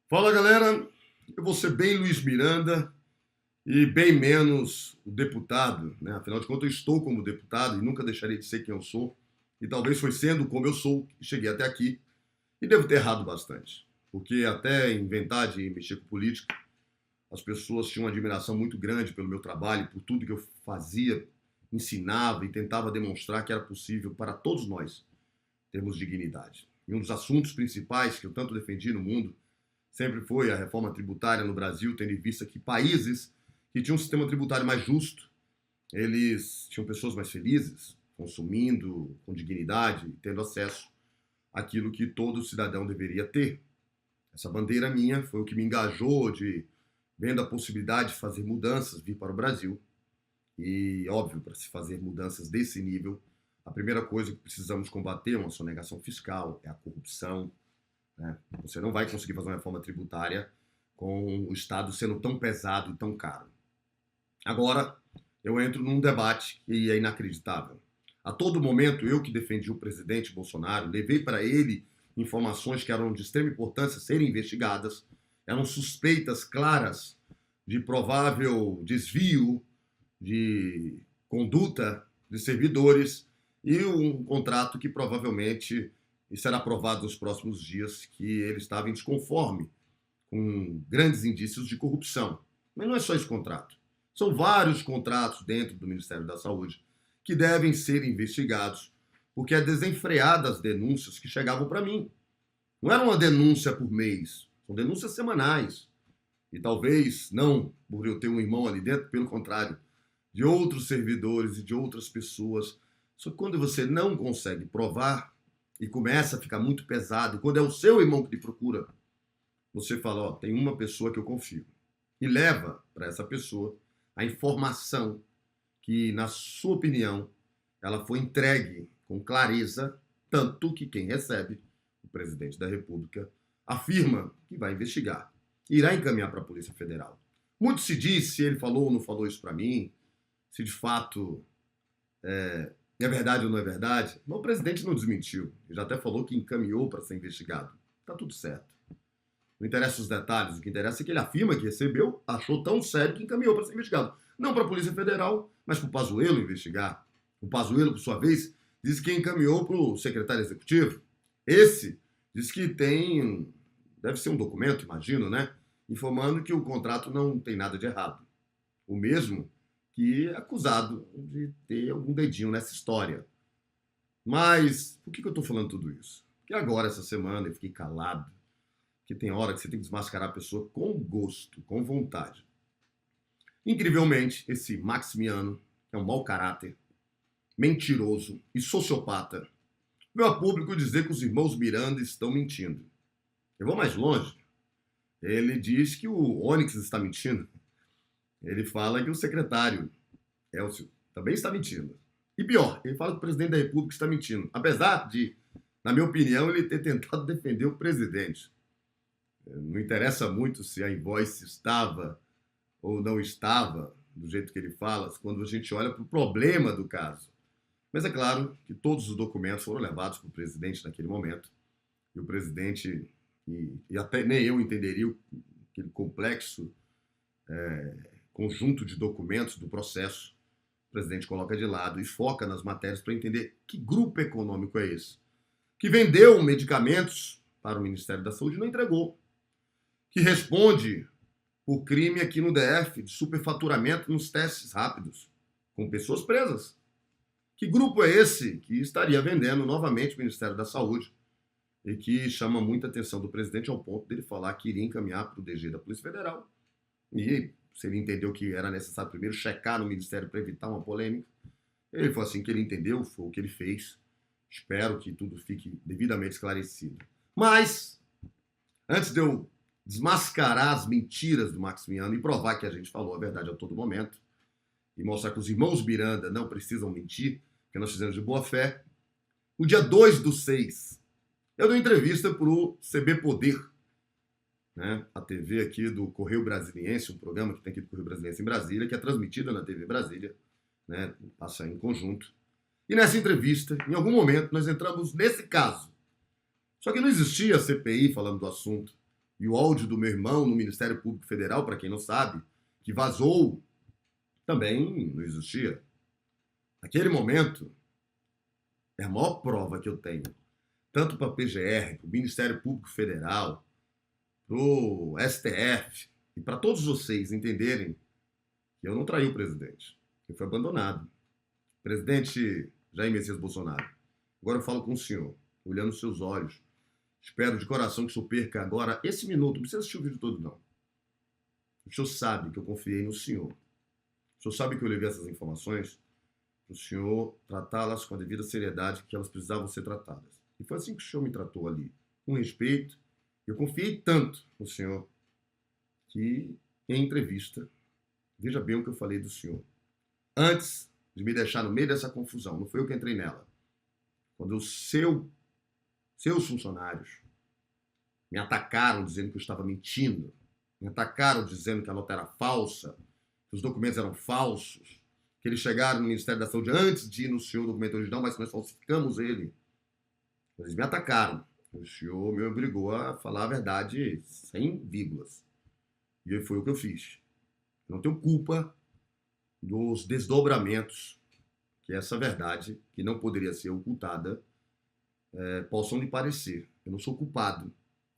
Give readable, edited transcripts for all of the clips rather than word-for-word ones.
Fala galera, eu vou ser bem Luiz Miranda e bem menos o deputado, né? Afinal de contas, eu estou como deputado e nunca deixarei de ser quem eu sou. E talvez foi sendo como eu sou que cheguei até aqui e devo ter errado bastante. Porque até inventar de mexer com política, as pessoas tinham uma admiração muito grande pelo meu trabalho, por tudo que eu fazia, ensinava e tentava demonstrar que era possível para todos nós termos dignidade. E um dos assuntos principais que eu tanto defendi no mundo sempre foi a reforma tributária no Brasil, tendo em vista que países que tinham um sistema tributário mais justo, eles tinham pessoas mais felizes, consumindo com dignidade, tendo acesso àquilo que todo cidadão deveria ter. Essa bandeira minha foi o que me engajou de, vendo a possibilidade de fazer mudanças, vir para o Brasil. E, óbvio, para se fazer mudanças desse nível, a primeira coisa que precisamos combater é uma sonegação fiscal, é a corrupção, né? Você não vai conseguir fazer uma reforma tributária com o Estado sendo tão pesado e tão caro. Agora, eu entro num debate que é inacreditável. A todo momento, eu que defendi o presidente Bolsonaro, levei para ele informações que eram de extrema importância serem investigadas, eram suspeitas claras de provável desvio de conduta de servidores e um contrato que provavelmente será aprovado nos próximos dias, que ele estava em desconforme com grandes indícios de corrupção. Mas não é só esse contrato. São vários contratos dentro do Ministério da Saúde que devem ser investigados, porque é desenfreada as denúncias que chegavam para mim. Não era uma denúncia por mês, são denúncias semanais. E talvez não por eu ter um irmão ali dentro, pelo contrário, de outros servidores e de outras pessoas. Só que quando você não consegue provar e começa a ficar muito pesado, quando é o seu irmão que te procura, você fala, ó, tem uma pessoa que eu confio. E leva para essa pessoa a informação que, na sua opinião, ela foi entregue com clareza, tanto que quem recebe, o presidente da República, afirma que vai investigar. Irá encaminhar para a Polícia Federal. Muito se diz se ele falou ou não falou isso para mim, se de fato é verdade ou não é verdade. Mas o presidente não desmentiu. Ele já até falou que encaminhou para ser investigado. Está tudo certo. Não interessa os detalhes. O que interessa é que ele afirma que recebeu, achou tão sério que encaminhou para ser investigado. Não para a Polícia Federal, mas para o Pazuello investigar. O Pazuello, por sua vez, disse que encaminhou para o secretário executivo. Esse disse que tem, deve ser um documento, imagino, né? Informando que o contrato não tem nada de errado. O mesmo que é acusado de ter algum dedinho nessa história. Mas por que eu estou falando tudo isso? Porque agora, essa semana, eu fiquei calado, que tem hora que você tem que desmascarar a pessoa com gosto, com vontade. Incrivelmente, esse Maximiano é um mau caráter, mentiroso e sociopata. Veio a público dizer que os irmãos Miranda estão mentindo. Eu vou mais longe. Ele diz que o Onyx está mentindo. Ele fala que o secretário Elcio também está mentindo. E pior, ele fala que o presidente da República está mentindo. Apesar de, na minha opinião, ele ter tentado defender o presidente. Não interessa muito se a invoice estava ou não estava, do jeito que ele fala, quando a gente olha para o problema do caso. Mas é claro que todos os documentos foram levados para o presidente naquele momento. E o presidente, e até nem eu entenderia aquele complexo conjunto de documentos do processo, o presidente coloca de lado e foca nas matérias para entender que grupo econômico é esse, que vendeu medicamentos para o Ministério da Saúde e não entregou, que responde por crime aqui no DF de superfaturamento nos testes rápidos, com pessoas presas. Que grupo é esse que estaria vendendo novamente o Ministério da Saúde e que chama muita atenção do presidente ao ponto dele falar que iria encaminhar para o DG da Polícia Federal? E se ele entendeu que era necessário primeiro checar no Ministério para evitar uma polêmica, ele foi assim que ele entendeu, foi o que ele fez. Espero que tudo fique devidamente esclarecido. Mas, antes de eu desmascarar as mentiras do Maximiano e provar que a gente falou a verdade a todo momento, e mostrar que os irmãos Miranda não precisam mentir, porque nós fizemos de boa fé, no dia 2/6, eu dei entrevista para o CB Poder, né, a TV aqui do Correio Brasiliense, um programa que tem aqui do Correio Brasiliense em Brasília, que é transmitido na TV Brasília, né, passa em conjunto. E nessa entrevista, em algum momento, nós entramos nesse caso. Só que não existia CPI falando do assunto. e o áudio do meu irmão no Ministério Público Federal, para quem não sabe, que vazou, também não existia. Naquele momento, é a maior prova que eu tenho, tanto para a PGR, para o Ministério Público Federal, para o STF, e para todos vocês entenderem que eu não traí o presidente, que foi abandonado. Presidente Jair Messias Bolsonaro, agora eu falo com o senhor, olhando os seus olhos. Espero de coração que o senhor perca agora esse minuto, não precisa assistir o vídeo todo, não. O senhor sabe que eu confiei no senhor. O senhor sabe que eu levei essas informações para o senhor tratá-las com a devida seriedade que elas precisavam ser tratadas. E foi assim que o senhor me tratou ali, com respeito. Eu confiei tanto no senhor que, em entrevista, veja bem o que eu falei do senhor. Antes de me deixar no meio dessa confusão, não foi eu que entrei nela. Quando os seus funcionários me atacaram dizendo que eu estava mentindo, me atacaram dizendo que a nota era falsa, que os documentos eram falsos, que eles chegaram no Ministério da Saúde antes de ir no senhor documento original, mas nós falsificamos ele. Eles me atacaram. O senhor me obrigou a falar a verdade sem vírgulas. E foi o que eu fiz. Eu não tenho culpa dos desdobramentos que essa verdade, que não poderia ser ocultada, possam lhe parecer. Eu não sou culpado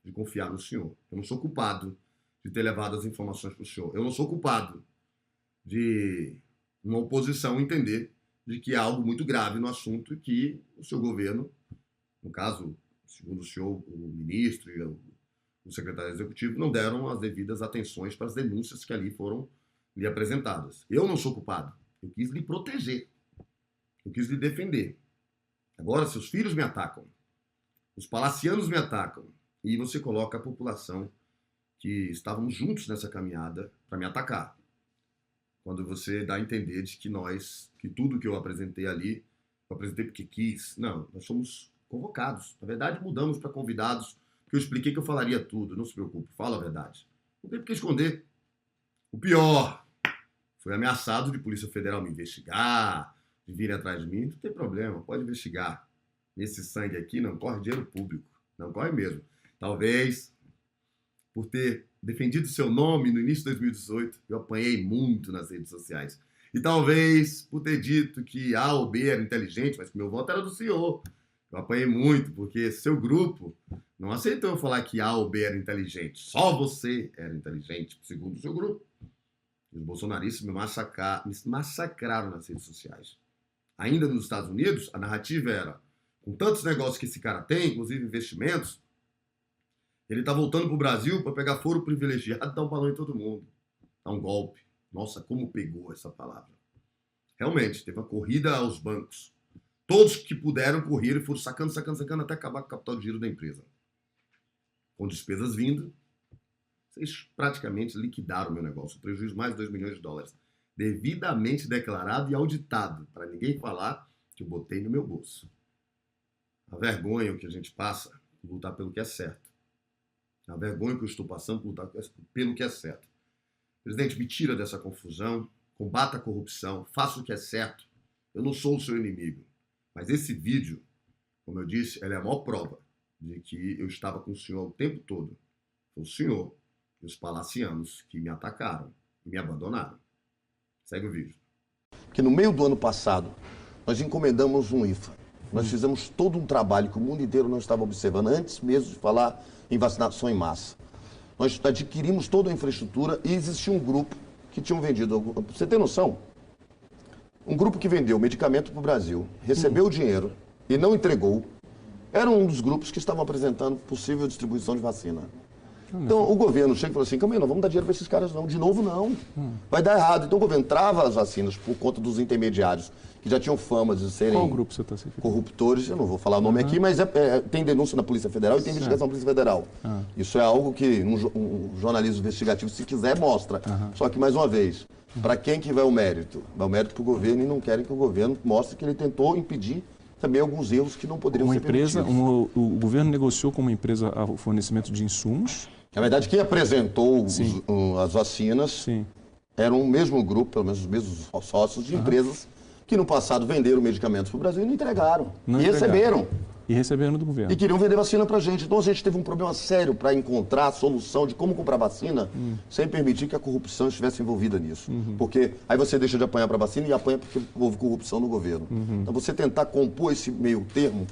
de confiar no senhor. Eu não sou culpado de ter levado as informações para o senhor. Eu não sou culpado de uma oposição entender de que há algo muito grave no assunto e que o seu governo, no caso, segundo o senhor, o ministro e o secretário executivo, não deram as devidas atenções para as denúncias que ali foram lhe apresentadas. Eu não sou culpado. Eu quis lhe proteger. Eu quis lhe defender. Agora, seus filhos me atacam. Os palacianos me atacam. E você coloca a população que estávamos juntos nessa caminhada para me atacar. Quando você dá a entender de que tudo que eu apresentei ali, eu apresentei porque quis. Não, nós somos convocados. Na verdade, mudamos para convidados, porque eu expliquei que eu falaria tudo. Não se preocupe, fala a verdade. Não tem por que esconder. O pior, foi ameaçado de Polícia Federal me investigar, de vir atrás de mim. Não tem problema, pode investigar. Nesse sangue aqui não corre dinheiro público. Não corre mesmo. Talvez, por ter defendido seu nome no início de 2018, eu apanhei muito nas redes sociais. E talvez, por ter dito que A ou B era inteligente, mas que meu voto era do senhor. Eu apanhei muito, porque seu grupo não aceitou falar que A ou B era inteligente. Só você era inteligente, segundo o seu grupo. E os bolsonaristas me massacraram nas redes sociais. Ainda nos Estados Unidos, a narrativa era, com tantos negócios que esse cara tem, inclusive investimentos, ele está voltando para o Brasil para pegar foro privilegiado e dar um balão em todo mundo. Dar um golpe. Nossa, como pegou essa palavra. Realmente, teve uma corrida aos bancos. Todos que puderam correr e foram sacando, até acabar com o capital de giro da empresa. Com despesas vindo, vocês praticamente liquidaram o meu negócio. O prejuízo mais de 2 milhões de dólares. Devidamente declarado e auditado, para ninguém falar que eu botei no meu bolso. A vergonha que a gente passa por lutar pelo que é certo. A vergonha que eu estou passando por lutar pelo que é certo. Presidente, me tira dessa confusão, combata a corrupção, faça o que é certo. Eu não sou o seu inimigo. Mas esse vídeo, como eu disse, ela é a maior prova de que eu estava com o senhor o tempo todo. Foi o senhor e os palacianos que me atacaram e me abandonaram. Segue o vídeo. Que no meio do ano passado, nós encomendamos um IFA. Nós fizemos todo um trabalho que o mundo inteiro não estava observando, antes mesmo de falar em vacinação em massa. Nós adquirimos toda a infraestrutura e existia um grupo que tinham vendido. Você tem noção? Um grupo que vendeu medicamento para o Brasil, recebeu o dinheiro e não entregou, era um dos grupos que estavam apresentando possível distribuição de vacina. Então o governo chega e fala assim, calma aí, não vamos dar dinheiro para esses caras não, de novo não, vai dar errado. Então o governo trava as vacinas por conta dos intermediários, que já tinham fama de serem Qual grupo você está se referindo? Corruptores, eu não vou falar o nome aqui, mas tem denúncia na Polícia Federal e tem investigação na Polícia Federal. Isso é algo que um jornalismo investigativo, se quiser, mostra. Só que, mais uma vez, para quem que vai o mérito? Vai o mérito para o governo e não querem que o governo mostre que ele tentou impedir também alguns erros que não poderiam ser permitidos. O governo negociou com uma empresa o fornecimento de insumos? Na verdade, quem apresentou as vacinas era um mesmo grupo, pelo menos os mesmos sócios de empresas que no passado venderam medicamentos para o Brasil e não entregaram. Receberam. E recebendo do governo. E queriam vender vacina pra gente. Então a gente teve um problema sério para encontrar a solução de como comprar vacina sem permitir que a corrupção estivesse envolvida nisso. Porque aí você deixa de apanhar para vacina e apanha porque houve corrupção no governo. Então você tentar compor esse meio termo,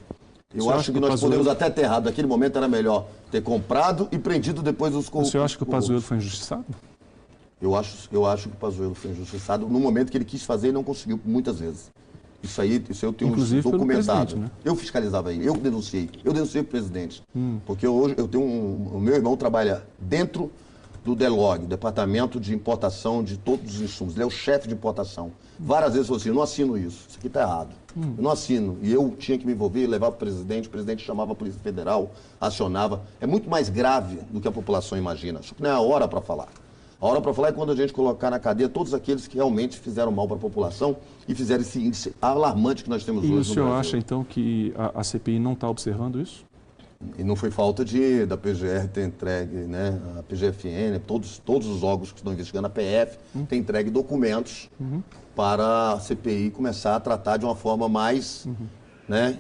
eu acho que nós podemos até ter errado. Naquele momento era melhor ter comprado e prendido depois os corruptos. O senhor acha que o Pazuello foi injustiçado? Eu acho que o Pazuello foi injustiçado no momento que ele quis fazer e não conseguiu muitas vezes. Isso eu tenho documentado. Né? Eu fiscalizava ele, eu denunciei o presidente. Porque hoje o meu irmão trabalha dentro do DELOG, Departamento de Importação de todos os insumos. Ele é o chefe de importação. Várias vezes falou assim, eu não assino isso aqui está errado. Eu não assino. E eu tinha que me envolver, levar para o presidente chamava a Polícia Federal, acionava. É muito mais grave do que a população imagina. Só que não é a hora para falar. A hora para falar é quando a gente colocar na cadeia todos aqueles que realmente fizeram mal para a população e fizeram esse índice alarmante que nós temos hoje no Brasil. E o senhor acha, então, que a CPI não está observando isso? E não foi falta da PGR ter entregue, né? A PGFN, todos os órgãos que estão investigando, a PF, tem entregue documentos para a CPI começar a tratar de uma forma mais né,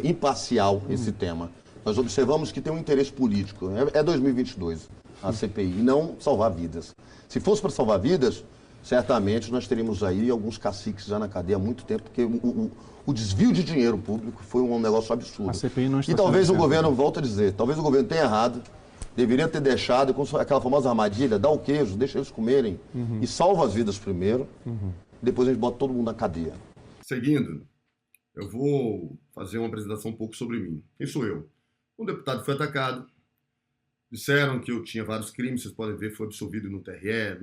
imparcial esse tema. Nós observamos que tem um interesse político. É 2022 a CPI, e não salvar vidas. Se fosse para salvar vidas, certamente nós teríamos aí alguns caciques já na cadeia há muito tempo, porque o desvio de dinheiro público foi um negócio absurdo. A CPI não está e talvez o certo, governo, volto a dizer, talvez o governo tenha errado, deveria ter deixado, com aquela famosa armadilha, dá o queijo, deixa eles comerem e salva as vidas primeiro, depois a gente bota todo mundo na cadeia. Seguindo, eu vou fazer uma apresentação um pouco sobre mim. Quem sou eu? Um deputado foi atacado, disseram que eu tinha vários crimes, vocês podem ver, foi absolvido no TRE,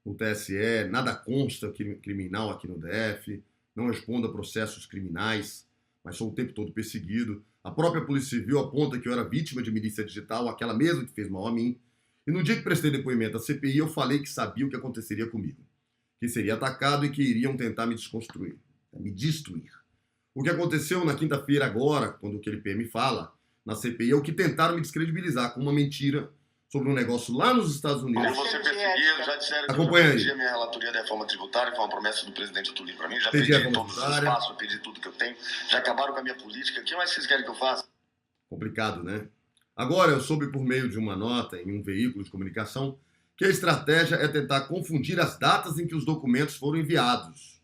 no TSE, nada consta criminal aqui no DF, não respondo a processos criminais, mas sou o tempo todo perseguido. A própria Polícia Civil aponta que eu era vítima de milícia digital, aquela mesma que fez mal a mim. E no dia que prestei depoimento à CPI, eu falei que sabia o que aconteceria comigo, que seria atacado e que iriam tentar me desconstruir, me destruir. O que aconteceu na quinta-feira agora, quando aquele PM fala, na CPI, é o que tentaram me descredibilizar com uma mentira sobre um negócio lá nos Estados Unidos. Mas você perseguiu, já disseram que acompanha eu pedi a minha relatoria da reforma tributária, foi uma promessa do presidente Tulio para mim, já pedi todos os espaços, eu pedi tudo que eu tenho, já acabaram com a minha política, o que mais vocês querem que eu faça? Complicado, né? Agora eu soube por meio de uma nota em um veículo de comunicação que a estratégia é tentar confundir as datas em que os documentos foram enviados.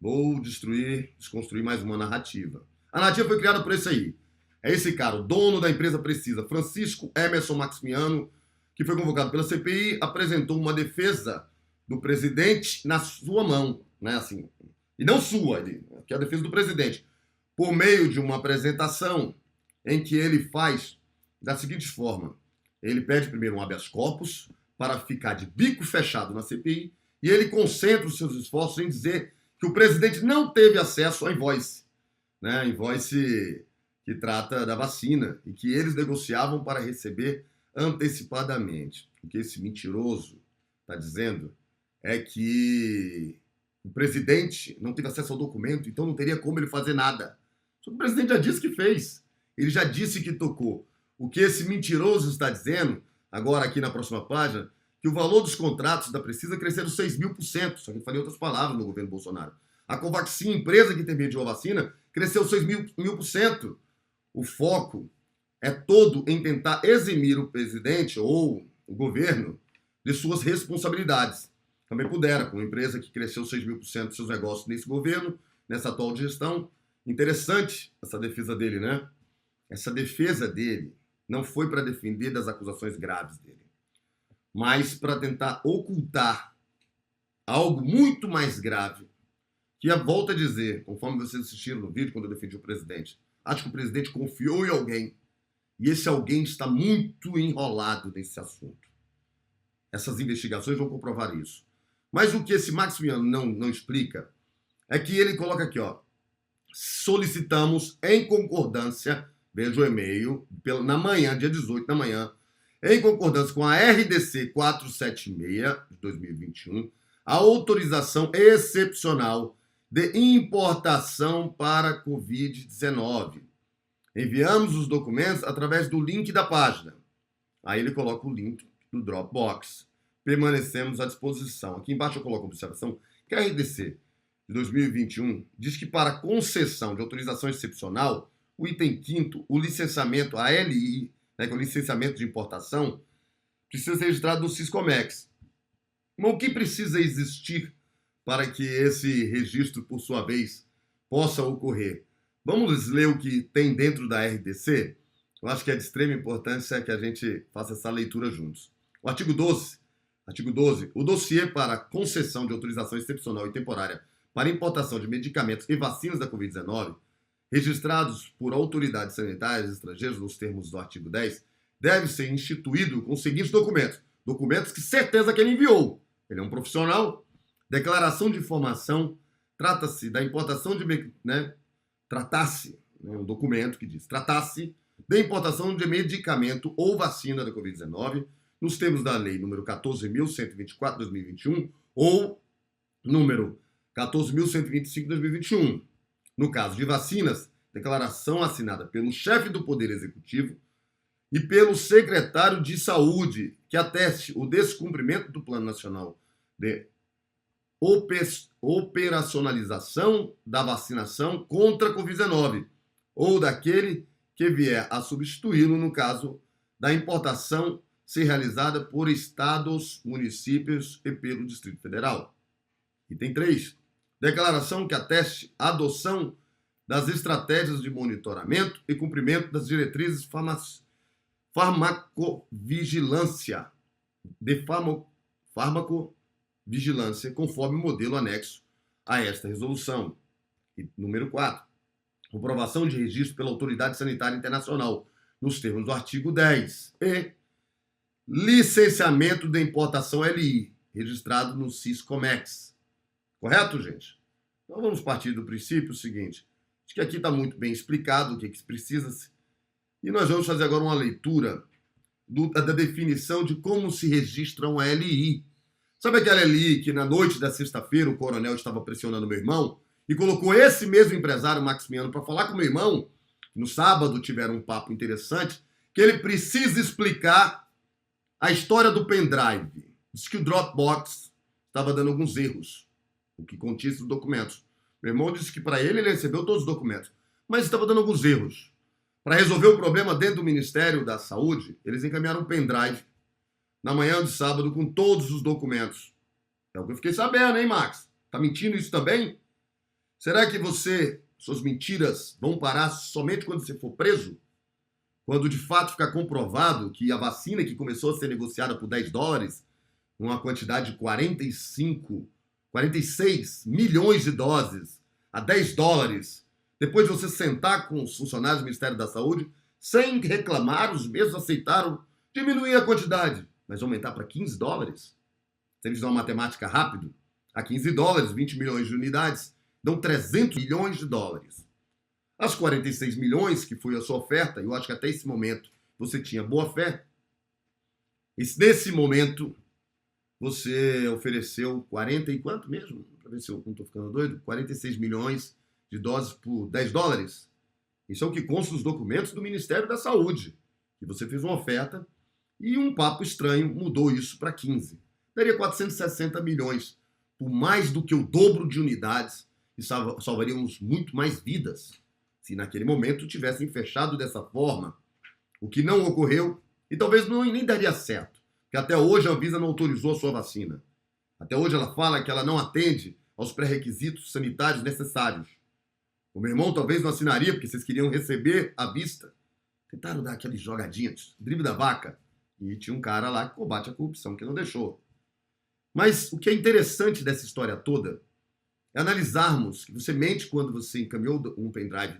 Vou desconstruir mais uma narrativa. A narrativa foi criada por esse aí. É esse cara, o dono da empresa Precisa, Francisco Emerson Maximiano, que foi convocado pela CPI, apresentou uma defesa do presidente na sua mão, né, assim, e não sua, que é a defesa do presidente, por meio de uma apresentação em que ele faz da seguinte forma: ele pede primeiro um habeas corpus para ficar de bico fechado na CPI e ele concentra os seus esforços em dizer que o presidente não teve acesso à invoice, né, invoice que trata da vacina, e que eles negociavam para receber antecipadamente. O que esse mentiroso está dizendo é que o presidente não teve acesso ao documento, então não teria como ele fazer nada. Só que o presidente já disse que fez. Ele já disse que tocou. O que esse mentiroso está dizendo, agora aqui na próxima página, que o valor dos contratos da Precisa cresceram 6.000%, só que eu falei outras palavras no governo Bolsonaro. A Covaxin, empresa que intermediou a vacina, cresceu 6.000%. O foco é todo em tentar eximir o presidente ou o governo de suas responsabilidades. Também pudera, com uma empresa que cresceu 6.000% dos seus negócios nesse governo, nessa atual gestão. Interessante essa defesa dele, né? Essa defesa dele não foi para defender das acusações graves dele, mas para tentar ocultar algo muito mais grave, que volta a dizer, conforme vocês assistiram no vídeo quando eu defendi o presidente, acho que o presidente confiou em alguém e esse alguém está muito enrolado nesse assunto. Essas investigações vão comprovar isso. Mas o que esse Maximiano não explica é que ele coloca aqui, ó, solicitamos em concordância, veja o e-mail, na manhã, dia 18 da manhã, em concordância com a RDC 476 de 2021, a autorização excepcional de importação para Covid-19. Enviamos os documentos através do link da página. Aí ele coloca o link do Dropbox. Permanecemos à disposição. Aqui embaixo eu coloco a observação que a RDC de 2021 diz que para concessão de autorização excepcional, O item 5º, o licenciamento, a LI, né, que é o licenciamento de importação, precisa ser registrado no Siscomex. Mas o que precisa existir para que esse registro, por sua vez, possa ocorrer? Vamos ler o que tem dentro da RDC? Eu acho que é de extrema importância que a gente faça essa leitura juntos. O artigo 12, o dossiê para concessão de autorização excepcional e temporária para importação de medicamentos e vacinas da Covid-19, registrados por autoridades sanitárias estrangeiras nos termos do artigo 10, deve ser instituído com os seguintes documentos. Documentos que certeza que ele enviou. Ele é um profissional. Declaração de informação. Trata-se da importação de... um documento que diz. Trata-se da importação de medicamento ou vacina da Covid-19 nos termos da Lei número 14.124/2021 ou número 14.125/2021. No caso de vacinas, declaração assinada pelo chefe do Poder Executivo e pelo secretário de Saúde, que ateste o descumprimento do Plano Nacional de operacionalização da vacinação contra a Covid-19 ou daquele que vier a substituí-lo no caso da importação ser realizada por estados, municípios e pelo Distrito Federal. Item 3. Declaração que ateste a adoção das estratégias de monitoramento e cumprimento das diretrizes farmacovigilância, conforme o modelo anexo a esta resolução. E número 4. Comprovação de registro pela Autoridade Sanitária Internacional, nos termos do artigo 10. E licenciamento de importação LI, registrado no Siscomex. Correto, gente? Então vamos partir do princípio seguinte. Acho que aqui está muito bem explicado o que precisa-se. E nós vamos fazer agora uma leitura da definição de como se registra uma LI. Sabe aquela LI que na noite da sexta-feira o coronel estava pressionando meu irmão e colocou esse mesmo empresário, Maximiano, para falar com meu irmão? No sábado tiveram um papo interessante, que ele precisa explicar a história do pendrive. Diz que o Dropbox estava dando alguns erros, o que continha esses documentos. Meu irmão disse que para ele recebeu todos os documentos, mas estava dando alguns erros. Para resolver o problema dentro do Ministério da Saúde, eles encaminharam um pendrive na manhã de sábado com todos os documentos. É o que eu fiquei sabendo, hein, Max? Tá mentindo isso também? Será que suas mentiras vão parar somente quando você for preso? Quando de fato ficar comprovado que a vacina que começou a ser negociada por $10, uma quantidade de 46 milhões de doses a $10, depois de você sentar com os funcionários do Ministério da Saúde, sem reclamar, os mesmos aceitaram diminuir a quantidade, mas aumentar para $15? Se eles fizer uma matemática rápido, a $15, 20 milhões de unidades, dão 300 milhões de dólares. As 46 milhões, que foi a sua oferta, eu acho que até esse momento você tinha boa fé. Nesse momento, você ofereceu 40 e quanto mesmo? Para ver se eu não estou ficando doido. 46 milhões de doses por $10. Isso é o que consta nos documentos do Ministério da Saúde. Que você fez uma oferta e um papo estranho mudou isso para 15. Daria 460 milhões, por mais do que o dobro de unidades, e salvaríamos muito mais vidas se naquele momento tivessem fechado dessa forma, o que não ocorreu e talvez nem daria certo, porque até hoje a Anvisa não autorizou a sua vacina. Até hoje ela fala que ela não atende aos pré-requisitos sanitários necessários. O meu irmão talvez não assinaria porque vocês queriam receber à vista. Tentaram dar aquelas jogadinhas, drible da vaca, e tinha um cara lá que combate a corrupção que não deixou. Mas o que é interessante dessa história toda é analisarmos que você mente quando você encaminhou um pendrive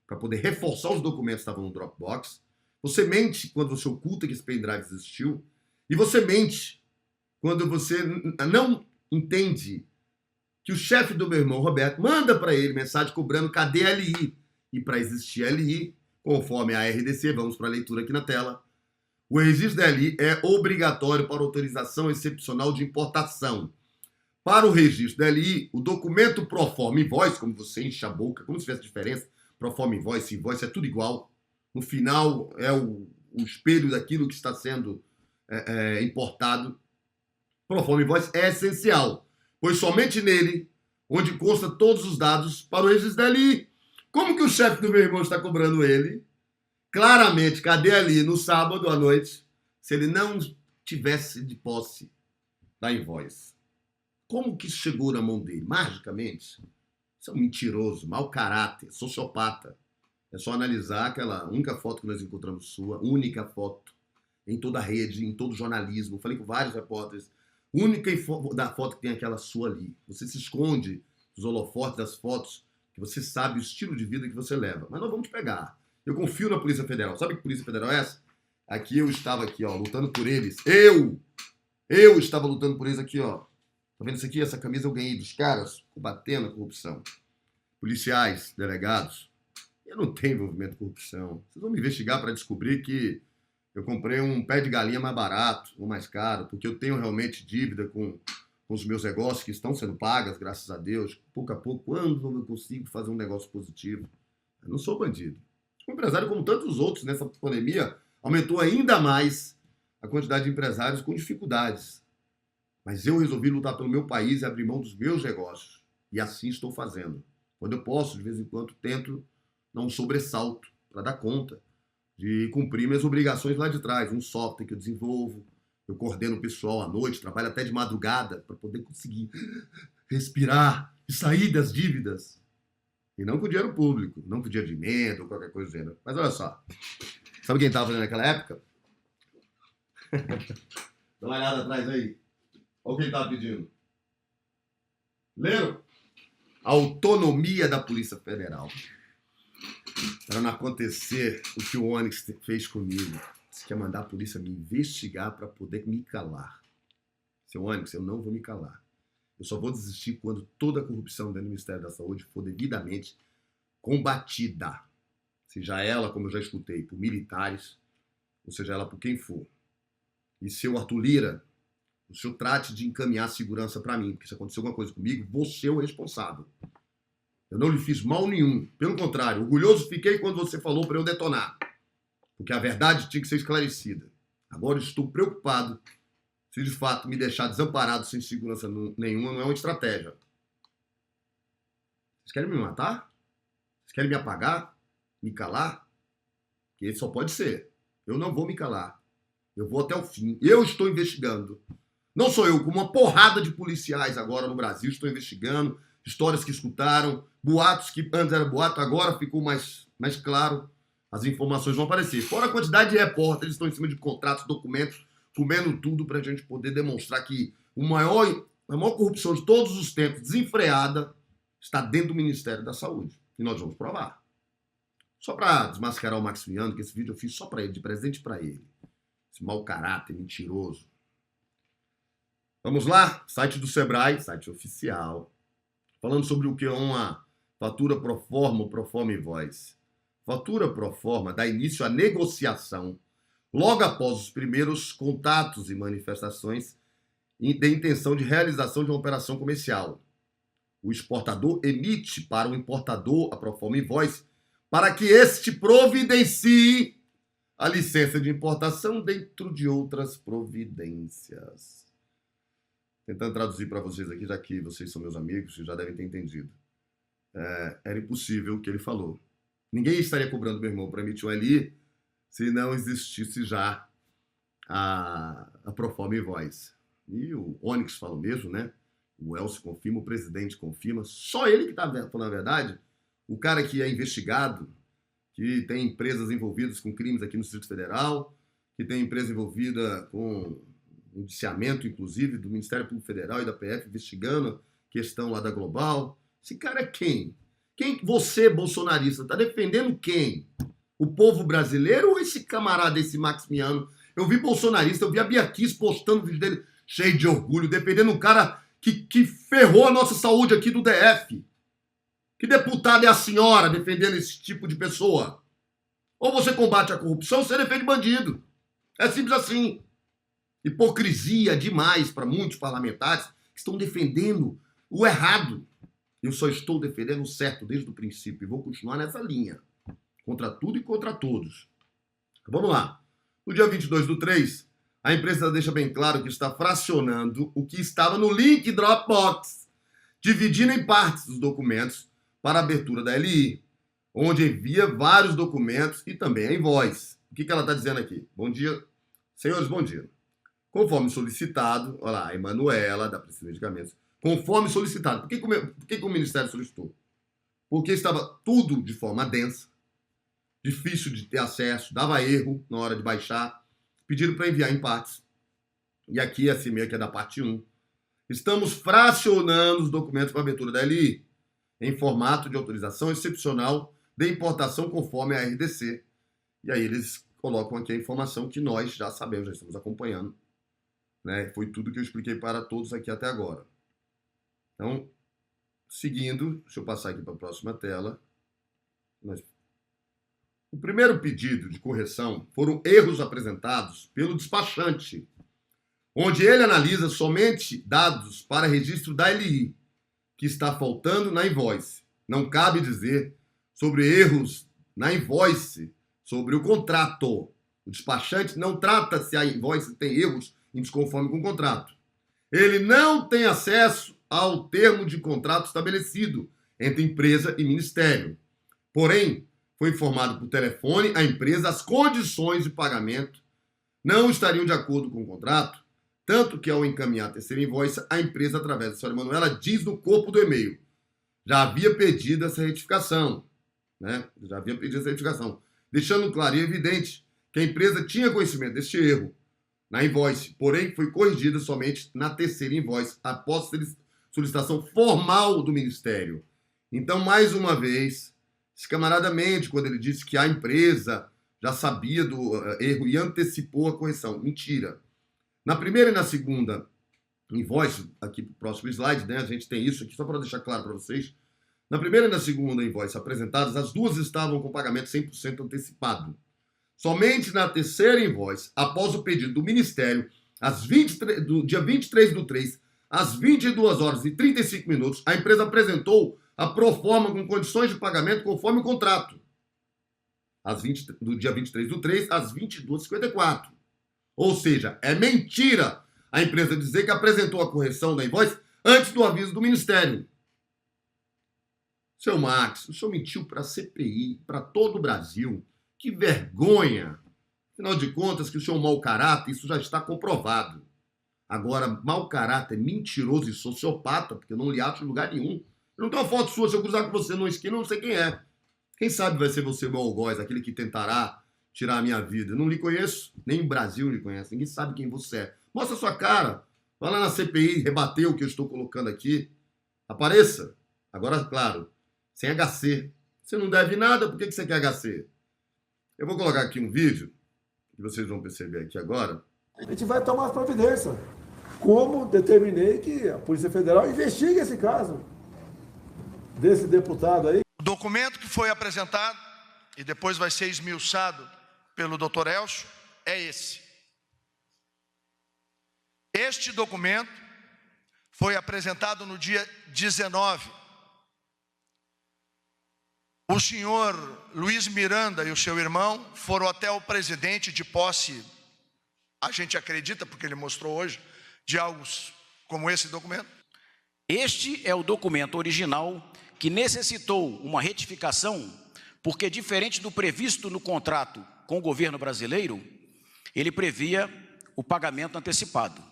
para poder reforçar os documentos que estavam no Dropbox, você mente quando você oculta que esse pendrive existiu, e você mente quando você não entende que o chefe do meu irmão, Roberto, manda para ele mensagem cobrando cadê a LI. E para existir a LI, conforme a RDC, vamos para a leitura aqui na tela, o registro da LI é obrigatório para autorização excepcional de importação. Para o registro da LI, o documento Proforma Invoice, como você enche a boca, como se tivesse diferença, Proforma Invoice é tudo igual. No final, é o espelho daquilo que está sendo importado. Proforma Invoice é essencial, pois somente nele, onde consta todos os dados para o registro da LI, Como que o chefe do meu irmão está cobrando ele? Claramente, cadê ali no sábado à noite, se ele não tivesse de posse da invoice? Como que chegou na mão dele? Magicamente? Isso é um mentiroso, mau caráter, sociopata. É só analisar aquela única foto que nós encontramos sua, única foto, em toda a rede, em todo o jornalismo. Falei com vários repórteres, única da foto que tem aquela sua ali. Você se esconde dos holofotes das fotos, que você sabe o estilo de vida que você leva. Mas nós vamos te pegar. Eu confio na Polícia Federal. Sabe que Polícia Federal é essa? Aqui eu estava aqui, ó, lutando por eles. Eu estava lutando por eles aqui, ó. Tá vendo isso aqui? Essa camisa eu ganhei dos caras combatendo a corrupção. Policiais, delegados. Eu não tenho envolvimento com corrupção. Vocês vão me investigar para descobrir que eu comprei um pé de galinha mais barato ou mais caro, porque eu tenho realmente dívida com os meus negócios que estão sendo pagas, graças a Deus. Pouco a pouco, quando eu consigo fazer um negócio positivo? Eu não sou bandido. Um empresário como tantos outros nessa pandemia, aumentou ainda mais a quantidade de empresários com dificuldades. Mas eu resolvi lutar pelo meu país e abrir mão dos meus negócios. E assim estou fazendo. Quando eu posso, de vez em quando, tento dar um sobressalto para dar conta de cumprir minhas obrigações lá de trás. Um software que eu desenvolvo, eu coordeno o pessoal à noite, trabalho até de madrugada para poder conseguir respirar e sair das dívidas. E não com dinheiro público, não com dinheiro de emenda ou qualquer coisa do gênero. Mas olha só, sabe quem estava fazendo naquela época? Dá uma olhada atrás aí. Olha o que ele estava pedindo. Leram? A autonomia da Polícia Federal. Para não acontecer o que o Onyx fez comigo. Você quer mandar a polícia me investigar para poder me calar. Seu Onyx, eu não vou me calar. Eu só vou desistir quando toda a corrupção dentro do Ministério da Saúde for devidamente combatida. Seja ela, como eu já escutei, por militares, ou seja ela por quem for. E seu Arthur Lira, o senhor trate de encaminhar segurança para mim, porque se acontecer alguma coisa comigo, você é o responsável. Eu não lhe fiz mal nenhum. Pelo contrário, orgulhoso fiquei quando você falou para eu detonar. Porque a verdade tinha que ser esclarecida. Agora estou preocupado se de fato me deixar desamparado sem segurança nenhuma não é uma estratégia. Vocês querem me matar? Vocês querem me apagar? Me calar? Que só pode ser. Eu não vou me calar. Eu vou até o fim. Eu estou investigando. Não sou eu, como uma porrada de policiais agora no Brasil estou investigando. Histórias que escutaram, boatos que antes era boato, agora ficou mais claro. As informações vão aparecer. Fora a quantidade de repórteres, eles estão em cima de contratos, documentos, comendo tudo para a gente poder demonstrar que a maior corrupção de todos os tempos, desenfreada, está dentro do Ministério da Saúde. E nós vamos provar. Só para desmascarar o Maximiano, que esse vídeo eu fiz só para ele, de presente para ele. Esse mau caráter, mentiroso. Vamos lá? Site do Sebrae, site oficial. Falando sobre o que é uma fatura pro forma invoice. Fatura pro forma dá início à negociação logo após os primeiros contatos e manifestações de intenção de realização de uma operação comercial. O exportador emite para o importador a proforma invoice para que este providencie a licença de importação dentro de outras providências. Tentando traduzir para vocês aqui, já que vocês são meus amigos, vocês já devem ter entendido. Era impossível o que ele falou. Ninguém estaria cobrando meu irmão para emitir um LI se não existisse já a proforma invoice. E o Onyx fala o mesmo, né? O Elcio confirma, o presidente confirma. Só ele que está falando a verdade. O cara que é investigado, que tem empresas envolvidas com crimes aqui no Distrito Federal, que tem empresa envolvida com indiciamento, inclusive, do Ministério Público Federal e da PF, investigando a questão lá da Global. Esse cara é quem? Quem você, bolsonarista, está defendendo quem? O povo brasileiro ou esse camarada, esse Maximiano? Eu vi bolsonarista, eu vi a Bia Kiss postando o vídeo dele cheio de orgulho, defendendo um cara que ferrou a nossa saúde aqui do DF. Que deputada é a senhora defendendo esse tipo de pessoa? Ou você combate a corrupção, ou você defende bandido. É simples assim. Hipocrisia demais para muitos parlamentares que estão defendendo o errado. Eu só estou defendendo o certo desde o princípio e vou continuar nessa linha. Contra tudo e contra todos. Vamos lá. No dia 22/3, a empresa deixa bem claro que está fracionando o que estava no link Dropbox, dividindo em partes os documentos para a abertura da LI, onde envia vários documentos e também a invoice. O que ela está dizendo aqui? Bom dia, senhores, bom dia. Conforme solicitado, olha lá, a Emanuela, da Precisa Medicamentos, conforme solicitado. Por que o Ministério solicitou? Porque estava tudo de forma densa, difícil de ter acesso, dava erro na hora de baixar, pediram para enviar em partes. E aqui esse e-mail que é da parte 1. Estamos fracionando os documentos para abertura da LI em formato de autorização excepcional de importação conforme a RDC. E aí eles colocam aqui a informação que nós já sabemos, já estamos acompanhando. Né? Foi tudo que eu expliquei para todos aqui até agora. Então, seguindo, deixa eu passar aqui para a próxima tela. O primeiro pedido de correção foram erros apresentados pelo despachante, onde ele analisa somente dados para registro da LI, que está faltando na invoice. Não cabe dizer sobre erros na invoice, sobre o contrato. O despachante não trata se a invoice tem erros em desconforme com o contrato. Ele não tem acesso ao termo de contrato estabelecido entre empresa e ministério. Porém, foi informado por telefone à empresa as condições de pagamento não estariam de acordo com o contrato, tanto que ao encaminhar a terceira invoice, a empresa, através da senhora Manuela, diz no corpo do e-mail: já havia pedido essa retificação, né? Já havia pedido essa retificação, deixando claro e evidente que a empresa tinha conhecimento deste erro na invoice, porém foi corrigida somente na terceira invoice, após solicitação formal do Ministério. Então, mais uma vez, esse camarada mente quando ele disse que a empresa já sabia do erro e antecipou a correção. Mentira. Na primeira e na segunda invoice, aqui para o próximo slide, né, a gente tem isso aqui, só para deixar claro para vocês. Na primeira e na segunda invoice apresentadas, as duas estavam com pagamento 100% antecipado. Somente na terceira invoice, após o pedido do Ministério, do dia 23/3, às 22h35, a empresa apresentou a proforma com condições de pagamento conforme o contrato. Do dia 23/3 às 22h54. Ou seja, é mentira a empresa dizer que apresentou a correção da invoice antes do aviso do Ministério. Seu Max, o senhor mentiu para a CPI, para todo o Brasil. Que vergonha! Afinal de contas, que o senhor é um mau caráter, isso já está comprovado. Agora, mau caráter, mentiroso e sociopata, porque eu não lhe acho em lugar nenhum. Eu não tenho uma foto sua, se eu cruzar com você numa esquina, eu não sei quem é. Quem sabe vai ser você, meu algoz, aquele que tentará tirar a minha vida. Eu não lhe conheço, nem o Brasil lhe conhece, ninguém sabe quem você é. Mostra a sua cara, vai lá na CPI, rebater o que eu estou colocando aqui. Apareça. Agora, claro, sem HC. Você não deve nada, por que você quer HC? Eu vou colocar aqui um vídeo, que vocês vão perceber aqui agora. A gente vai tomar as providências. Como determinei que a Polícia Federal investigue esse caso desse deputado aí. O documento que foi apresentado e depois vai ser esmiuçado pelo Dr. Elcio é esse. Este documento foi apresentado no dia 19. O senhor Luiz Miranda e o seu irmão foram até o presidente de posse, a gente acredita, porque ele mostrou hoje, de algo como esse documento. Este é o documento original que necessitou uma retificação, porque diferente do previsto no contrato com o governo brasileiro, ele previa o pagamento antecipado.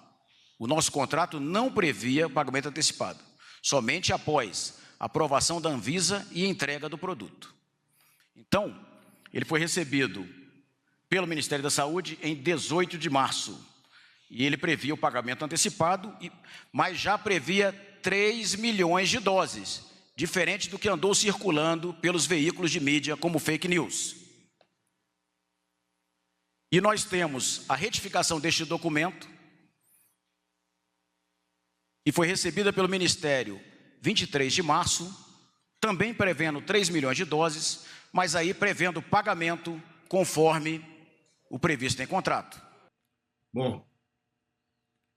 O nosso contrato não previa o pagamento antecipado, somente após a aprovação da Anvisa e entrega do produto. Então, ele foi recebido pelo Ministério da Saúde em 18 de março, e ele previa o pagamento antecipado, mas já previa 3 milhões de doses, diferente do que andou circulando pelos veículos de mídia como fake news. E nós temos a retificação deste documento, que foi recebida pelo Ministério 23 de março, também prevendo 3 milhões de doses, mas aí prevendo pagamento conforme o previsto em contrato. Bom,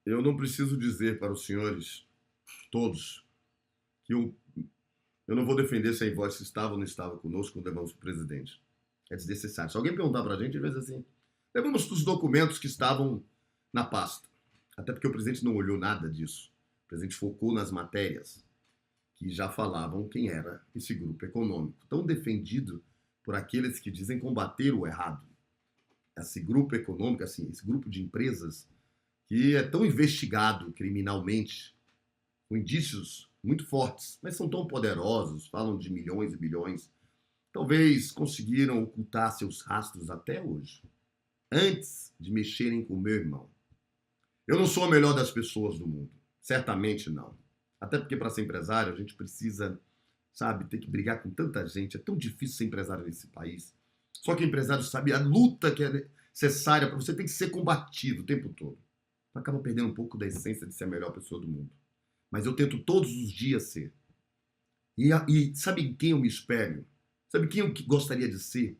eu não preciso dizer para os senhores, todos, que eu não vou defender se a invoice estava ou não estava conosco quando levamos para o presidente. É desnecessário. Se alguém perguntar para a gente, às vezes assim, levamos os documentos que estavam na pasta. Até porque o presidente não olhou nada disso. O presidente focou nas matérias que já falavam quem era esse grupo econômico, tão defendido por aqueles que dizem combater o errado. Esse grupo econômico, assim, esse grupo de empresas que é tão investigado criminalmente, com indícios muito fortes, mas são tão poderosos, falam de milhões e bilhões, talvez conseguiram ocultar seus rastros até hoje, antes de mexerem com o meu irmão. Eu não sou a melhor das pessoas do mundo, certamente não. Até porque para ser empresário a gente precisa, sabe, ter que brigar com tanta gente, é tão difícil ser empresário nesse país. Só que empresário sabe a luta que é necessária para você, tem que ser combatido o tempo todo. Acaba perdendo um pouco da essência de ser a melhor pessoa do mundo. Mas eu tento todos os dias ser. E sabe em quem eu me espelho? Sabe quem eu gostaria de ser?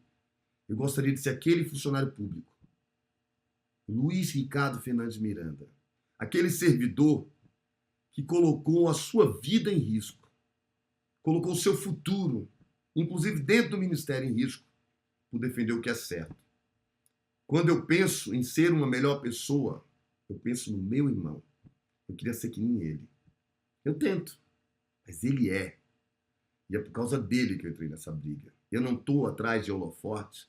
Eu gostaria de ser aquele funcionário público, Luiz Ricardo Fernandes Miranda. Aquele servidor que colocou a sua vida em risco, colocou o seu futuro, inclusive dentro do ministério, em risco, por defender o que é certo. Quando eu penso em ser uma melhor pessoa, eu penso no meu irmão. Eu queria ser que nem ele. Eu tento, mas ele é. E é por causa dele que eu entrei nessa briga. Eu não estou atrás de holofote.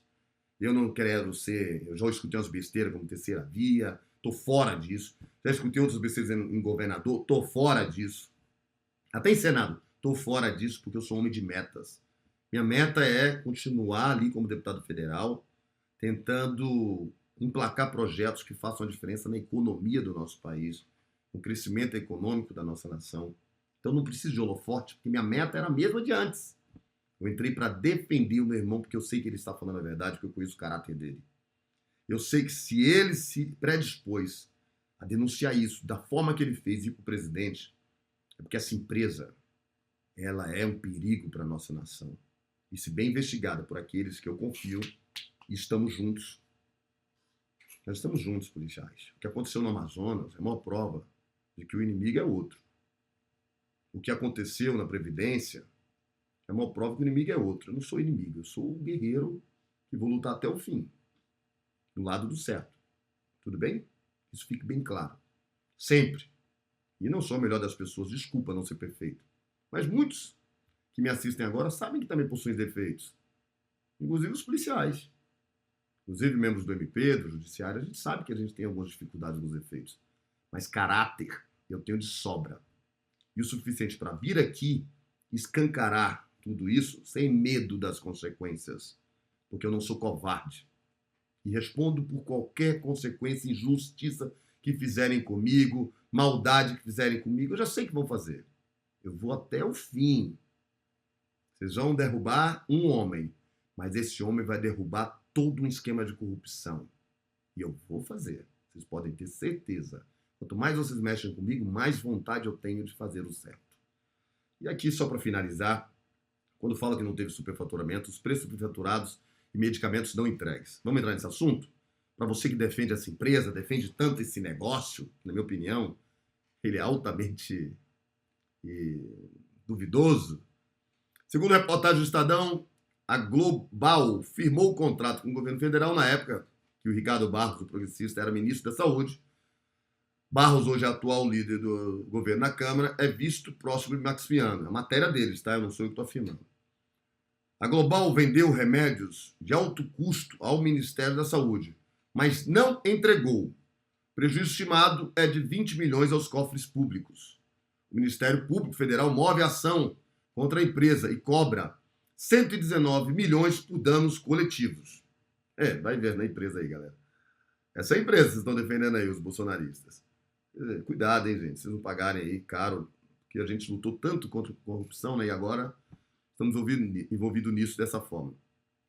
Eu não quero ser... Eu já escutei umas besteiras como terceira via. Estou fora disso. Já escutei outras besteiras em governador. Estou fora disso. Até em Senado. Estou fora disso porque eu sou homem de metas. Minha meta é continuar ali como deputado federal, tentando emplacar projetos que façam a diferença na economia do nosso país, no crescimento econômico da nossa nação. Então não preciso de holofote, porque minha meta era a mesma de antes. Eu entrei para defender o meu irmão, porque eu sei que ele está falando a verdade, porque eu conheço o caráter dele. Eu sei que se ele se predispôs a denunciar isso da forma que ele fez e ir para o presidente, é porque essa empresa, ela é um perigo para a nossa nação. E se bem investigada por aqueles que eu confio, estamos juntos. Nós estamos juntos, policiais. O que aconteceu no Amazonas é uma prova de que o inimigo é outro. O que aconteceu na Previdência é uma prova que o inimigo é outro. Eu não sou inimigo, eu sou um guerreiro que vou lutar até o fim, do lado do certo. Tudo bem? Isso fique bem claro. Sempre. E não sou a melhor das pessoas, desculpa não ser perfeito. Mas muitos que me assistem agora sabem que também possuem defeitos. Inclusive os policiais. Inclusive membros do MP, do Judiciário, a gente sabe que a gente tem algumas dificuldades nos defeitos. Mas caráter eu tenho de sobra. E o suficiente para vir aqui escancarar tudo isso sem medo das consequências. Porque eu não sou covarde. E respondo por qualquer consequência, injustiça que fizerem comigo, maldade que fizerem comigo. Eu já sei que vão fazer. Eu vou até o fim. Vocês vão derrubar um homem, mas esse homem vai derrubar todo um esquema de corrupção. E eu vou fazer. Vocês podem ter certeza. Quanto mais vocês mexem comigo, mais vontade eu tenho de fazer o certo. E aqui, só para finalizar, quando fala que não teve superfaturamento, os preços superfaturados e medicamentos não entregues. Vamos entrar nesse assunto? Para você que defende essa empresa, defende tanto esse negócio, na minha opinião, ele é altamente duvidoso. Segundo a reportagem do Estadão, a Global firmou o contrato com o governo federal na época que o Ricardo Barros, o progressista, era ministro da Saúde. Barros, hoje é atual líder do governo na Câmara, é visto próximo de Max Viana. A matéria deles, tá? Eu não sou eu que estou afirmando. A Global vendeu remédios de alto custo ao Ministério da Saúde, mas não entregou. O prejuízo estimado é de 20 milhões aos cofres públicos. O Ministério Público Federal move ação contra a empresa e cobra 119 milhões por danos coletivos. Vai ver na empresa aí, galera. Essa empresa vocês estão defendendo aí, os bolsonaristas. Cuidado, hein, gente, vocês não pagarem aí caro, porque a gente lutou tanto contra a corrupção, né, e agora estamos envolvidos nisso dessa forma.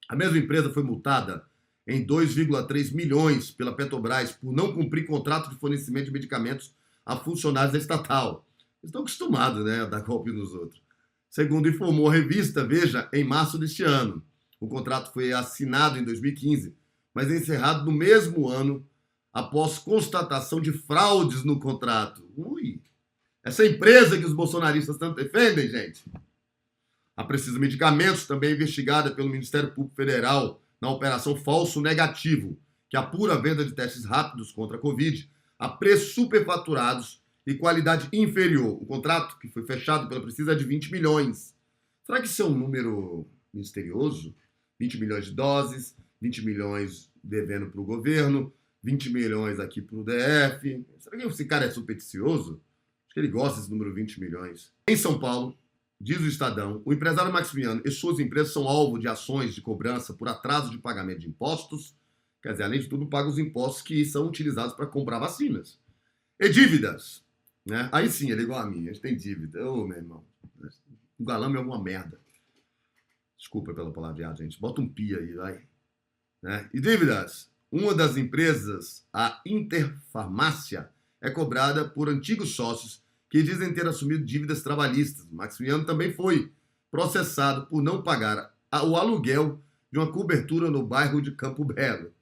A mesma empresa foi multada em 2,3 milhões pela Petrobras por não cumprir contrato de fornecimento de medicamentos a funcionários da estatal. Eles estão acostumados, né, a dar golpe nos outros. Segundo informou a revista Veja, em março deste ano. O contrato foi assinado em 2015, mas encerrado no mesmo ano, após constatação de fraudes no contrato. Essa empresa que os bolsonaristas tanto defendem, gente. A Precisa Medicamentos, também é investigada pelo Ministério Público Federal na Operação Falso Negativo, que apura a venda de testes rápidos contra a Covid a preços superfaturados e qualidade inferior. O contrato que foi fechado pela Precisa é de 20 milhões. Será que isso é um número misterioso? 20 milhões de doses, 20 milhões devendo para o governo, 20 milhões aqui para o DF. Será que esse cara é supersticioso? Acho que ele gosta desse número 20 milhões. Em São Paulo, diz o Estadão, o empresário Maximiano e suas empresas são alvo de ações de cobrança por atraso de pagamento de impostos. Quer dizer, além de tudo, paga os impostos que são utilizados para comprar vacinas. E dívidas. Né? Aí sim, ele é igual a mim, a gente tem dívida. Ô, meu irmão, o galame é uma merda. Desculpa pela palavreada, gente. Bota um pi aí, vai. Né? E dívidas. Uma das empresas, a Interfarmácia, é cobrada por antigos sócios que dizem ter assumido dívidas trabalhistas. Maximiano também foi processado por não pagar o aluguel de uma cobertura no bairro de Campo Belo.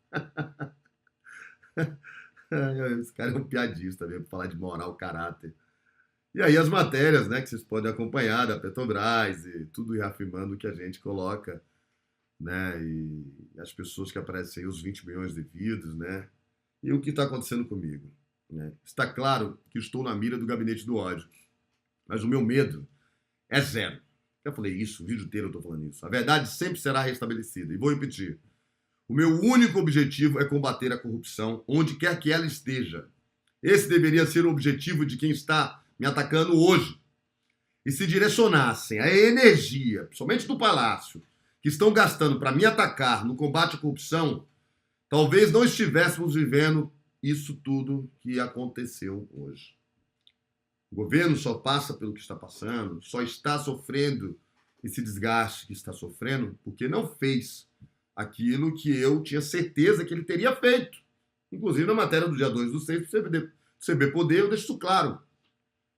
Esse cara é um piadista mesmo, pra falar de moral, caráter. E aí as matérias, né, que vocês podem acompanhar da Petrobras e tudo reafirmando o que a gente coloca, né, e as pessoas que aparecem aí, os 20 milhões devidos, né, e o que está acontecendo comigo. Né? Está claro que estou na mira do gabinete do ódio, mas o meu medo é zero. Eu falei isso, o vídeo inteiro eu estou falando isso. A verdade sempre será restabelecida, e vou repetir. O meu único objetivo é combater a corrupção onde quer que ela esteja. Esse deveria ser o objetivo de quem está me atacando hoje. E se direcionassem a energia, principalmente do Palácio, que estão gastando para me atacar no combate à corrupção, talvez não estivéssemos vivendo isso tudo que aconteceu hoje. O governo só passa pelo que está passando, só está sofrendo esse desgaste que está sofrendo, porque não fez aquilo que eu tinha certeza que ele teria feito. Inclusive, na matéria do dia 2/6 do CB Poder, eu deixo isso claro.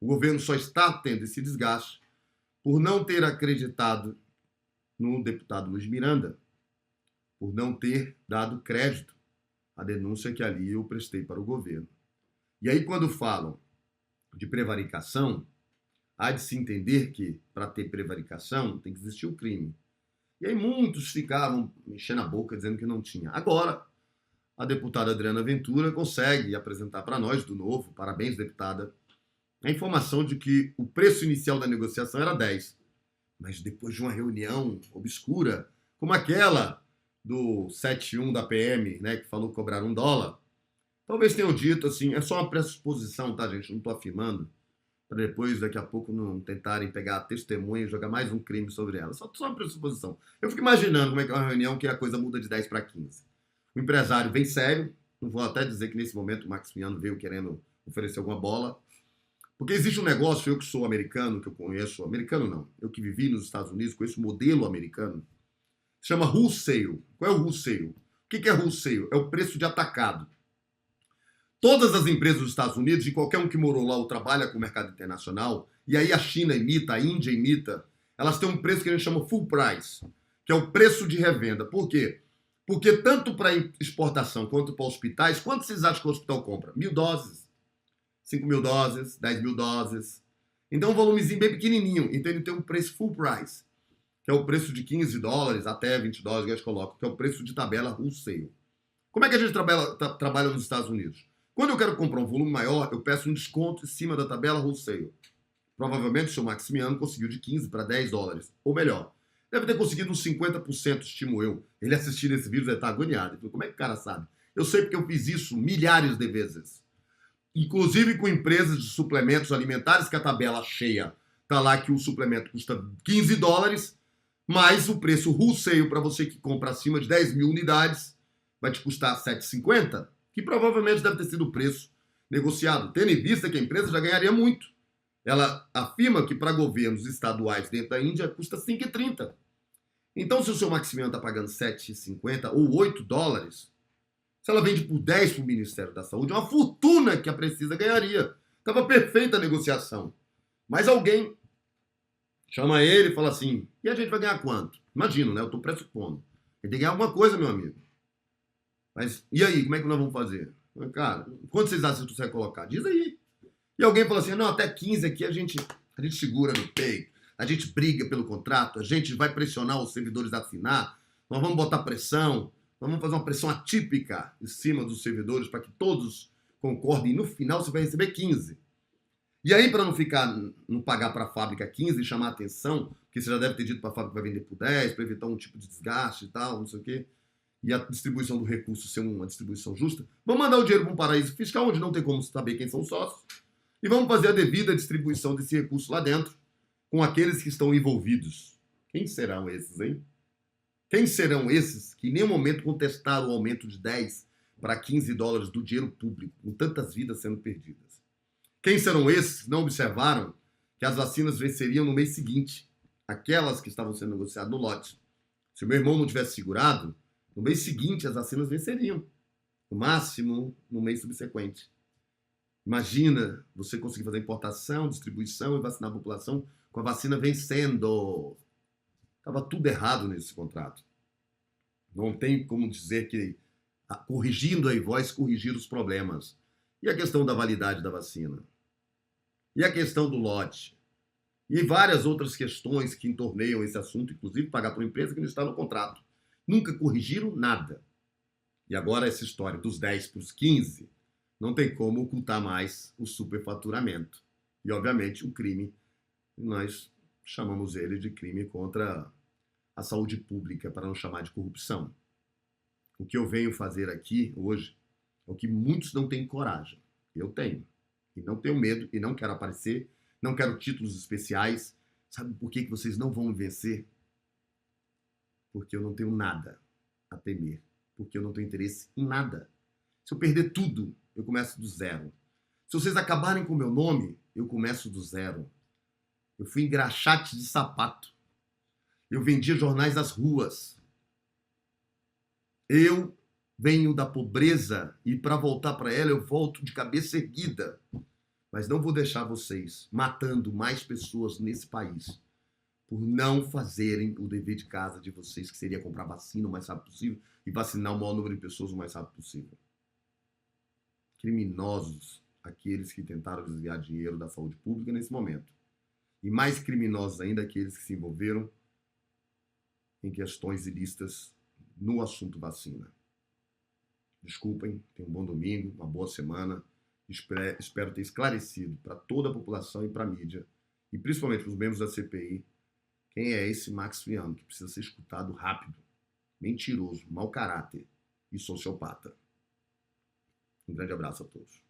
O governo só está tendo esse desgaste por não ter acreditado no deputado Luiz Miranda, por não ter dado crédito à denúncia que ali eu prestei para o governo. E aí, quando falam de prevaricação, há de se entender que, para ter prevaricação, tem que existir o crime. E aí muitos ficavam mexendo a boca dizendo que não tinha. Agora, a deputada Adriana Ventura consegue apresentar para nós, do Novo, parabéns, deputada, a informação de que o preço inicial da negociação era 10. Mas depois de uma reunião obscura, como aquela do 71 da PM, né, que falou que cobraram $1, talvez tenham dito assim, é só uma pressuposição, tá, gente? Não estou afirmando, para depois, daqui a pouco, não tentarem pegar a testemunha e jogar mais um crime sobre ela. Só uma pressuposição. Eu fico imaginando como é que é uma reunião que a coisa muda de 10 para 15. O empresário vem sério, não vou até dizer que nesse momento o Maximiano veio querendo oferecer alguma bola, porque existe um negócio, eu que sou americano, que eu conheço, americano não, eu que vivi nos Estados Unidos, conheço o modelo americano, se chama wholesale. Qual é o wholesale? O que é wholesale? É o preço de atacado. Todas as empresas dos Estados Unidos, e qualquer um que morou lá ou trabalha com o mercado internacional, e aí a China imita, a Índia imita, elas têm um preço que a gente chama full price, que é o preço de revenda. Por quê? Porque tanto para exportação quanto para hospitais, quanto vocês acham que o hospital compra? 1.000 doses, 5.000 doses, 10.000 doses. Então um volumezinho bem pequenininho. Então ele tem um preço full price, que é o preço de $15 até $20, que a gente coloca, que é o preço de tabela wholesale. Como é que a gente trabalha nos Estados Unidos? Quando eu quero comprar um volume maior, eu peço um desconto em cima da tabela wholesale. Provavelmente o seu Maximiano conseguiu de $15 para $10. Ou melhor, deve ter conseguido uns 50%, estimo eu. Ele assistindo esse vídeo deve estar agoniado. Ele falou, como é que o cara sabe? Eu sei porque eu fiz isso milhares de vezes. Inclusive com empresas de suplementos alimentares, que a tabela cheia está lá que o suplemento custa $15, mas o preço wholesale para você que compra acima de 10.000 unidades vai te custar R$7,50, que provavelmente deve ter sido o preço negociado, tendo em vista que a empresa já ganharia muito. Ela afirma que para governos estaduais dentro da Índia custa R$5,30. Então, se o seu Maximiano está pagando R$7,50 ou $8, se ela vende por 10 para o Ministério da Saúde, é uma fortuna que a Precisa ganharia. Estava perfeita a negociação. Mas alguém chama ele e fala assim, e a gente vai ganhar quanto? Imagino, né? Eu estou pressupondo. Ele tem que ganhar alguma coisa, meu amigo. Mas, e aí, como é que nós vamos fazer? Cara, quanto vocês acham que você vai colocar? Diz aí. E alguém fala assim, não, até 15 aqui a gente segura no peito, a gente briga pelo contrato, a gente vai pressionar os servidores a assinar, nós vamos botar pressão, nós vamos fazer uma pressão atípica em cima dos servidores para que todos concordem e no final você vai receber 15. E aí, para não pagar para a fábrica 15 e chamar a atenção, porque você já deve ter dito para a fábrica que vai vender por 10, para evitar um tipo de desgaste e tal, não sei o quê, e a distribuição do recurso ser uma distribuição justa, vamos mandar o dinheiro para um paraíso fiscal, onde não tem como saber quem são os sócios, e vamos fazer a devida distribuição desse recurso lá dentro, com aqueles que estão envolvidos. Quem serão esses, hein? Quem serão esses que em nenhum momento contestaram o aumento de 10 para 15 dólares do dinheiro público, com tantas vidas sendo perdidas? Quem serão esses que não observaram que as vacinas venceriam no mês seguinte, aquelas que estavam sendo negociadas no lote? Se o meu irmão não tivesse segurado, no mês seguinte as vacinas venceriam, no máximo no mês subsequente. Imagina você conseguir fazer importação, distribuição e vacinar a população com a vacina vencendo. Estava tudo errado nesse contrato. Não tem como dizer que, corrigindo a voz, corrigir os problemas. E a questão da validade da vacina? E a questão do lote? E várias outras questões que entorneiam esse assunto, inclusive pagar para uma empresa que não está no contrato. Nunca corrigiram nada. E agora essa história dos 10 para os 15, não tem como ocultar mais o superfaturamento. E, obviamente, o crime, nós chamamos ele de crime contra a saúde pública, para não chamar de corrupção. O que eu venho fazer aqui hoje é o que muitos não têm coragem. Eu tenho. E não tenho medo, e não quero aparecer, não quero títulos especiais. Sabe por que vocês não vão me vencer? Porque eu não tenho nada a temer. Porque eu não tenho interesse em nada. Se eu perder tudo, eu começo do zero. Se vocês acabarem com o meu nome, eu começo do zero. Eu fui engraxate de sapato. Eu vendia jornais nas ruas. Eu venho da pobreza e para voltar para ela eu volto de cabeça erguida. Mas não vou deixar vocês matando mais pessoas nesse país por não fazerem o dever de casa de vocês, que seria comprar vacina o mais rápido possível e vacinar o maior número de pessoas o mais rápido possível. Criminosos aqueles que tentaram desviar dinheiro da saúde pública nesse momento. E mais criminosos ainda aqueles que se envolveram em questões ilícitas no assunto vacina. Desculpem, tenham um bom domingo, uma boa semana. Espero ter esclarecido para toda a população e para a mídia, e principalmente para os membros da CPI, quem é esse Max Friano, que precisa ser escutado rápido, mentiroso, mau caráter e sociopata. Um grande abraço a todos.